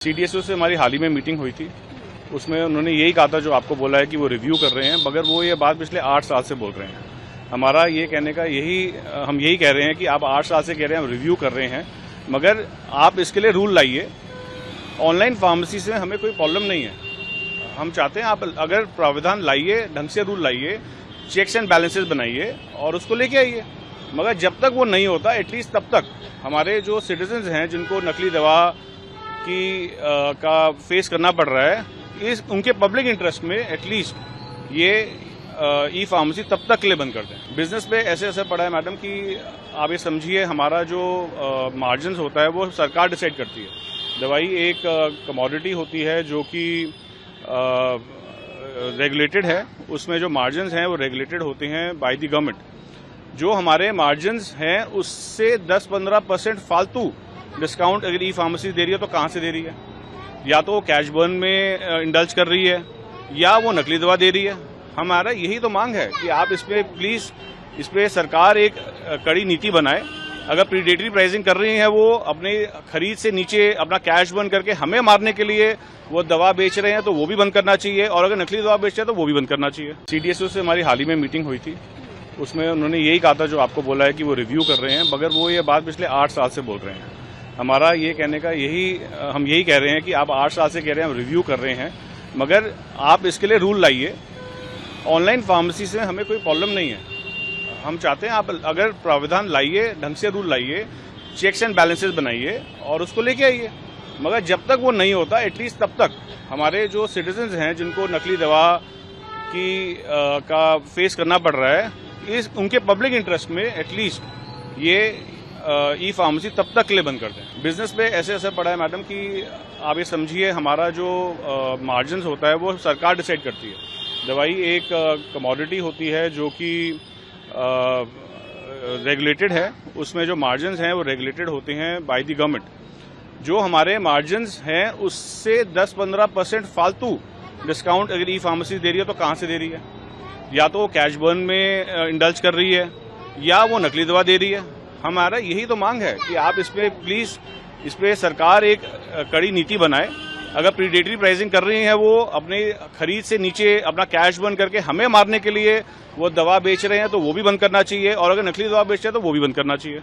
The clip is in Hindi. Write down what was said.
CDSO से हमारी हाल ही में मीटिंग हुई थी। उसमें उन्होंने यही कहा था जो आपको बोला है कि वो रिव्यू कर रहे हैं, मगर वो ये बात पिछले 8 साल से बोल रहे हैं। हमारा ये कहने का हम यही कह रहे हैं कि आप 8 साल से कह रहे हैं हम रिव्यू कर रहे हैं, मगर आप इसके लिए रूल लाइए। ऑनलाइन फार्मेसी से हमें कोई प्रॉब्लम नहीं है। हम चाहते हैं आप अगर प्रावधान लाइए, ढंग से रूल लाइए, चेक्स एंड बैलेंसेस बनाइए और उसको लेके आइए। मगर जब तक वो नहीं होता, एटलीस्ट तब तक हमारे जो सिटीजन्स हैं जिनको नकली दवा का फेस करना पड़ रहा है, उनके पब्लिक इंटरेस्ट में एटलीस्ट ये ई फार्मेसी तब तक के लिए बंद कर दें। बिजनेस पे ऐसे असर पड़ा है मैडम कि आप ये समझिए, हमारा जो मार्जिन होता है वो सरकार डिसाइड करती है। दवाई एक कमोडिटी होती है जो कि रेगुलेटेड है, उसमें जो मार्जिन हैं वो रेगुलेटेड होते हैं बाय द गवर्नमेंट। जो हमारे मार्जिन हैं उससे 10-15% फालतू डिस्काउंट अगर ई फार्मेसी दे रही है तो कहाँ से दे रही है? या तो वो कैश बर्न में इंडल्ज कर रही है या वो नकली दवा दे रही है। हमारा यही तो मांग है कि आप इस पे प्लीज, इस पे सरकार एक कड़ी नीति बनाए। अगर प्रीडेटरी प्राइसिंग कर रही है वो अपने खरीद से नीचे अपना कैश बर्न करके हमें मारने के लिए वो दवा बेच रहे हैं तो वो भी बंद करना चाहिए, और अगर नकली दवा बेच रहे हैं तो वो भी बंद करना चाहिए। CDSO से हमारी हाल ही में मीटिंग हुई थी। उसमें उन्होंने यही कहा था जो आपको बोला है कि वो रिव्यू कर रहे हैं, मगर वो ये बात पिछले 8 साल से बोल रहे हैं। हमारा ये कहने का हम यही कह रहे हैं कि आप 8 साल से कह रहे हैं हम रिव्यू कर रहे हैं, मगर आप इसके लिए रूल लाइए। ऑनलाइन फार्मेसी से हमें कोई प्रॉब्लम नहीं है। हम चाहते हैं आप अगर प्रावधान लाइए, ढंग से रूल लाइए, चेक्स एंड बैलेंसेस बनाइए और उसको लेके आइए। मगर जब तक वो नहीं होता, एटलीस्ट तब तक हमारे जो सिटीजन्स हैं जिनको नकली दवा का फेस करना पड़ रहा है, उनके पब्लिक इंटरेस्ट में एटलीस्ट ये ई फार्मेसी तब तक के लिए बंद कर दें। बिजनेस पे ऐसे असर पड़ा है मैडम कि आप ये समझिए, हमारा जो मार्जिन होता है वो सरकार डिसाइड करती है। दवाई एक कमोडिटी होती है जो कि रेगुलेटेड है, उसमें जो मार्जिन हैं वो रेगुलेटेड होते हैं बाय द गवर्नमेंट। जो हमारे मार्जिन हैं उससे 10-15% फालतू डिस्काउंट अगर ई फार्मेसी दे रही है तो कहाँ से दे रही है? या तो वो कैश बर्न में इंडल्ज कर रही है या वो नकली दवा दे रही है। हमारा यही तो मांग है कि आप इस पे प्लीज, इस पे सरकार एक कड़ी नीति बनाए। अगर प्रीडेटरी प्राइसिंग कर रही है वो अपने खरीद से नीचे अपना कैश बर्न करके हमें मारने के लिए वो दवा बेच रहे हैं तो वो भी बंद करना चाहिए, और अगर नकली दवा बेच रहे हैं तो वो भी बंद करना चाहिए।